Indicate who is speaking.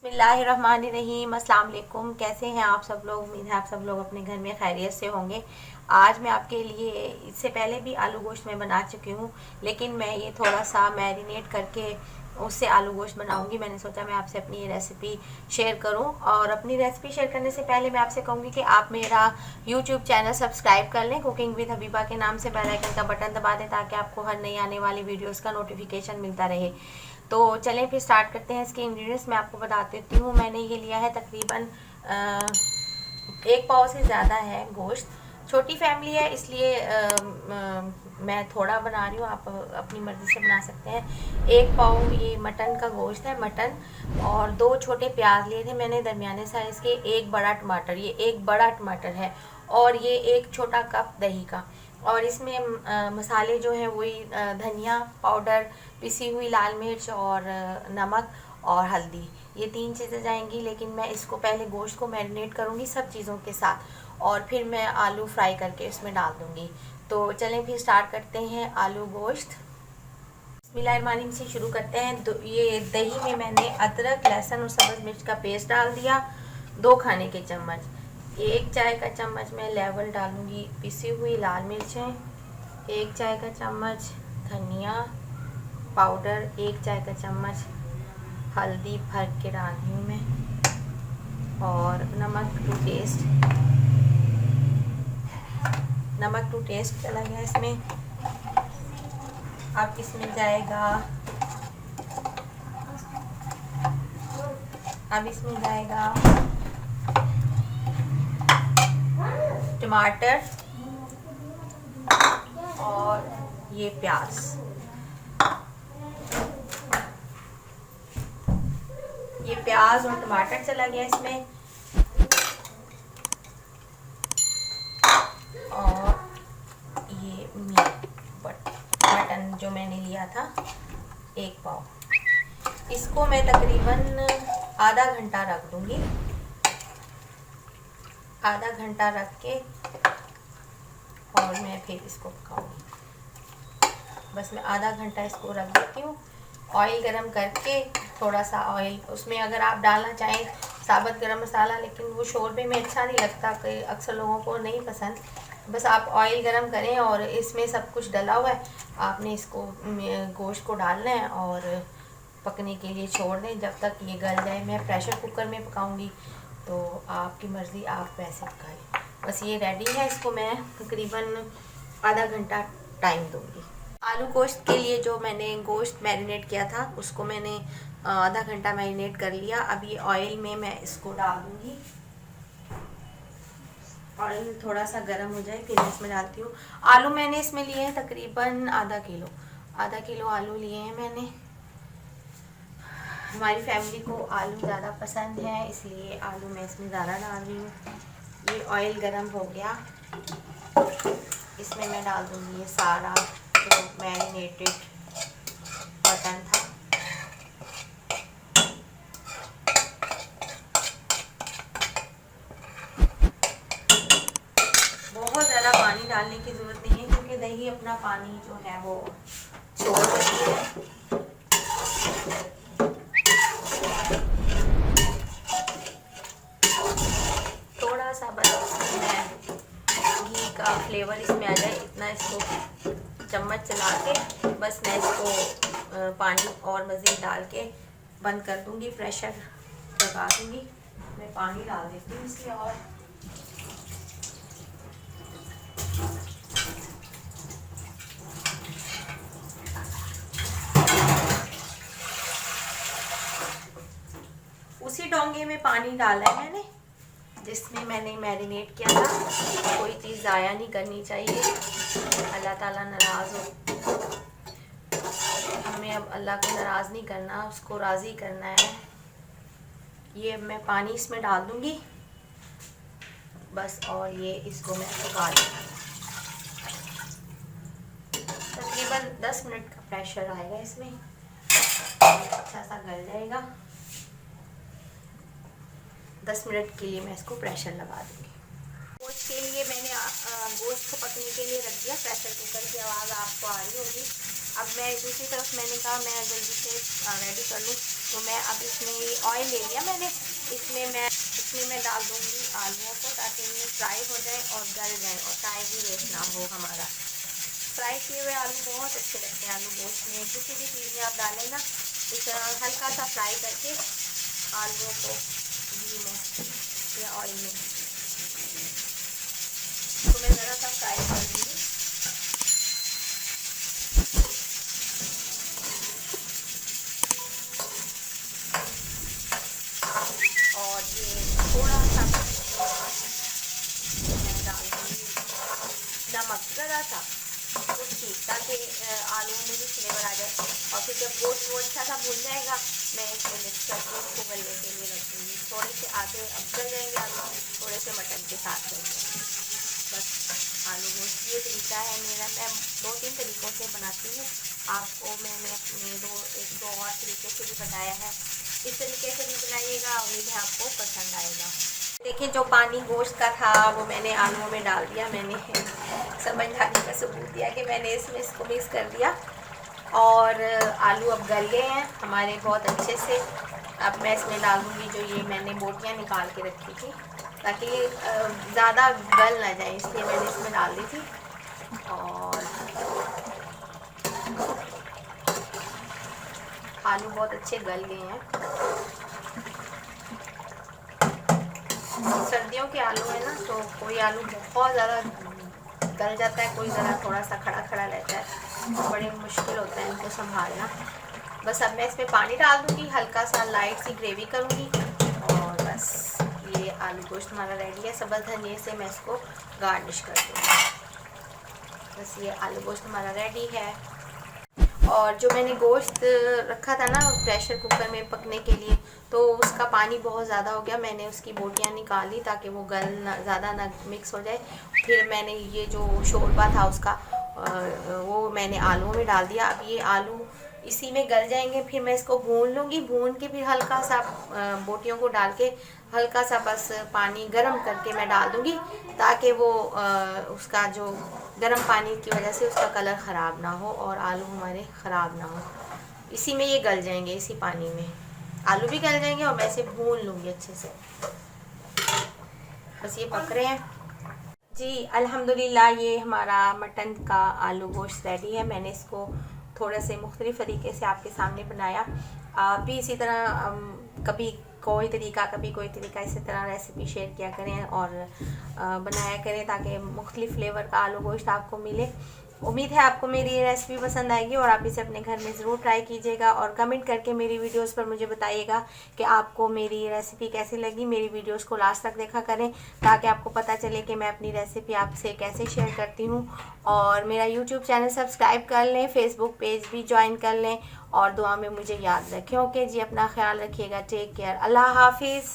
Speaker 1: बिस्मिल्लाहिर्रहमानिर्रहीम। अस्सलाम वालेकुम। कैसे हैं आप सब लोग? उम्मीद है आप सब लोग अपने घर में खैरियत से होंगे। आज मैं आपके लिए, इससे पहले भी आलू गोश्त में बना चुकी हूँ, लेकिन मैं ये थोड़ा सा मैरिनेट करके उससे आलू गोश्त बनाऊंगी। मैंने सोचा मैं आपसे अपनी ये रेसिपी शेयर करूं। और अपनी रेसिपी शेयर करने से पहले मैं आपसे कहूँगी कि आप मेरा यूट्यूब चैनल सब्सक्राइब कर लें, कुकिंग विद हबीबा के नाम से। बेल आइकन का बटन दबा दें ताकि आपको हर नई आने वाली वीडियोज़ का नोटिफिकेशन मिलता रहे। तो चलें फिर स्टार्ट करते हैं। इसके इंग्रेडिएंट्स मैं आपको बता देती हूँ। मैंने ये लिया है तकरीबन 1 पाव से ज़्यादा है गोश्त। छोटी फैमिली है इसलिए मैं थोड़ा बना रही हूँ, आप अपनी मर्ज़ी से बना सकते हैं। 1 पाव ये मटन का गोश्त है, मटन। और 2 छोटे प्याज लिए थे मैंने दरमियाने साइज़ के। 1 बड़ा टमाटर, ये 1 बड़ा टमाटर है। और ये 1 छोटा कप दही का। और इसमें मसाले जो हैं वही धनिया पाउडर, पिसी हुई लाल मिर्च और नमक और हल्दी, ये 3 चीज़ें जाएंगी। लेकिन मैं इसको पहले गोश्त को मैरिनेट करूँगी सब चीज़ों के साथ, और फिर मैं आलू फ्राई करके इसमें डाल दूँगी। तो चलें फिर स्टार्ट करते हैं आलू गोश्त। बिस्मिल्लाहिर्रहमानिर्रहीम से शुरू करते हैं। तो ये दही में मैंने अदरक, लहसुन और सब्ज़ मिर्च का पेस्ट डाल दिया, 2 खाने के चम्मच। 1 चाय का चम्मच मैं लेवल डालूँगी पिसी हुई लाल मिर्चें। 1 चाय का चम्मच धनिया पाउडर, 1 चाय का चम्मच हल्दी भर के डाल रही हूँ मैं, और नमक टू टेस्ट चला गया इसमें। अब इसमें जाएगा टमाटर और ये प्याज। ये प्याज और टमाटर चला गया इसमें। और ये मटन जो मैंने लिया था 1 पाव, इसको मैं तकरीबन आधा घंटा रख दूंगी। आधा घंटा रख के और मैं फिर इसको पकाऊंगी। बस मैं आधा घंटा इसको रख देती हूँ। ऑयल गरम करके, थोड़ा सा ऑयल उसमें अगर आप डालना चाहें साबुत गरम मसाला, लेकिन वो शोरबे में अच्छा नहीं लगता, कि अक्सर लोगों को नहीं पसंद। बस आप ऑयल गरम करें और इसमें सब कुछ डला हुआ है, आपने इसको गोश्त को डालना है और पकने के लिए छोड़ दें जब तक ये गल जाए। मैं प्रेशर कुकर में पकाऊंगी, तो आपकी मर्ज़ी, आप वैसे पकाएं। बस ये रेडी है, इसको मैं तकरीबन आधा घंटा टाइम दूंगी। आलू गोश्त के लिए जो मैंने गोश्त मैरिनेट किया था उसको मैंने आधा घंटा मैरिनेट कर लिया। अब ये ऑयल में मैं इसको डाल दूंगी। ऑयल थोड़ा सा गर्म हो जाए फिर मैं इसमें डालती हूँ। आलू मैंने इसमें लिए हैं तकरीबन आधा किलो आलू लिए हैं मैंने। हमारी फैमिली को आलू ज़्यादा पसंद है, इसलिए आलू मैं इसमें ज़्यादा डाल रही हूँ। ये ऑयल गरम हो गया, इसमें मैं डाल दूँगी ये सारा जो मैरिनेटेड मटन था। बहुत ज़्यादा पानी डालने की ज़रूरत नहीं है, क्योंकि दही अपना पानी जो है वो छोड़ देती है। थोड़ा सा बस मैं घी का फ्लेवर इसमें आ जाए, इतना इसको चम्मच चला के बस मैं इसको पानी और मज़ीद डाल के बंद कर दूंगी, प्रेशर लगा दूंगी। मैं पानी डाल देती हूँ इसलिए। और उसी डोंगे में पानी डाला है मैंने जिसमें मैंने मैरिनेट किया था। कोई चीज़ ज़ाया नहीं करनी चाहिए, अल्लाह ताला नाराज़ हो। हमें अब अल्लाह को नाराज़ नहीं करना, उसको राज़ी करना है। ये मैं पानी इसमें डाल दूँगी बस, और ये इसको मैं पका दूँगी। तकरीबन 10 मिनट का प्रेशर आएगा इसमें, अच्छा सा गल जाएगा। 10 मिनट के लिए मैं इसको प्रेशर लगा दूँगी। गोश्त के लिए मैंने गोश्त को पकने के लिए रख दिया। प्रेशर कुकर की आवाज़ आपको आ रही होगी। अब मैं दूसरी तरफ मैंने कहा मैं जल्दी से रेडी कर लूँ। तो मैं अब इसमें ऑयल ले लिया मैंने, इसमें मैं डाल दूँगी आलूओं को ताकि इनमें फ्राई हो जाए और गल जाए और टाइम भी वेस्ट ना हो हमारा। फ्राई किए हुए आलू बहुत अच्छे लगते हैं। आलू गोश्त में किसी भी चीज़ में आप डालें ना, इस तरह हल्का सा फ्राई करके आलूओं को घी में या ऑयल में, तो मैं ज़रा सा फ्राई कर दूँगी। और ये थोड़ा सा मैं डाल दूँगी नमक, ज़रा सा कुछ ठीक, ताकि आलूओं में भी फ्लेवर आ जाए। और फिर जब गोश्त वो अच्छा सा भून जाएगा, मैं इसमें मिक्स करके इसको गलने के लिए रख दूँगी। थोड़े से आधे अब गल जाएंगे आलू, थोड़े से मटन के साथ गल जाएंगे। बस आलू गोश्त ये तरीका है मेरा। मैं 2-3 तरीक़ों से बनाती हूँ, आपको मैंने अपने एक दो और तरीके से भी बताया है। इस तरीके से भी बनाइएगा, उम्मीद है आपको पसंद आएगा। देखिए जो पानी गोश्त का था वो मैंने आलूओं में डाल दिया। मैंने समझदारी का सबूत दिया कि मैंने इसमें इसको मिक्स कर दिया और आलू अब गल गए हैं हमारे बहुत अच्छे से। अब मैं इसमें डाल दूँगी जो ये मैंने बोटियाँ निकाल के रखी थी, ताकि ज़्यादा गल ना जाए, इसलिए मैंने इसमें डाल दी थी। और आलू बहुत अच्छे गल गए हैं। सर्दियों के आलू है ना, तो कोई आलू बहुत ज़्यादा गल जाता है, कोई ज़रा थोड़ा सा खड़ा खड़ा रहता है, बड़े मुश्किल होता है इनको संभालना। बस अब मैं इसमें पानी डाल दूँगी, हल्का सा लाइट सी ग्रेवी करूँगी और बस ये आलू गोश्त हमारा रेडी है। सब्ज़ धनिए से मैं इसको गार्निश कर दूँगी। बस ये आलू गोश्त हमारा रेडी है। और जो मैंने गोश्त रखा था ना प्रेशर कुकर में पकने के लिए, तो उसका पानी बहुत ज़्यादा हो गया। मैंने उसकी बोटियाँ निकाली ताकि वो ज़्यादा ना मिक्स हो जाए। फिर मैंने ये जो शोरबा था उसका वो मैंने आलूओं में डाल दिया। अब ये आलू इसी में गल जाएंगे, फिर मैं इसको भून लूँगी। भून के फिर हल्का सा बोटियों को डाल के हल्का सा बस पानी गरम करके मैं डाल दूँगी, ताकि वो उसका जो गर्म पानी की वजह से उसका कलर ख़राब ना हो और आलू हमारे ख़राब ना हो। इसी में ये गल जाएंगे, इसी पानी में आलू भी गल जाएंगे और मैं इसे भून लूँगी अच्छे से। बस ये पक रहे हैं जी। अल्हम्दुलिल्लाह ये हमारा मटन का आलू गोश्त रेडी है। मैंने इसको थोड़े से मुख्तलिफ़ तरीके से आपके सामने बनाया। आप भी इसी तरह कभी कोई तरीका इसी तरह रेसिपी शेयर किया करें और बनाया करें, ताकि मुख्तलिफ़ फ्लेवर का आलू गोश्त आपको मिले। उम्मीद है आपको मेरी ये रेसिपी पसंद आएगी और आप इसे अपने घर में ज़रूर ट्राई कीजिएगा और कमेंट करके मेरी वीडियोस पर मुझे बताइएगा कि आपको मेरी रेसिपी कैसी लगी। मेरी वीडियोस को लास्ट तक देखा करें, ताकि आपको पता चले कि मैं अपनी रेसिपी आपसे कैसे शेयर करती हूँ। और मेरा यूट्यूब चैनल सब्सक्राइब कर लें, फेसबुक पेज भी ज्वाइन कर लें और दुआ में मुझे याद रखें। ओके जी, अपना ख्याल रखिएगा। Take care. अल्लाह हाफिज़।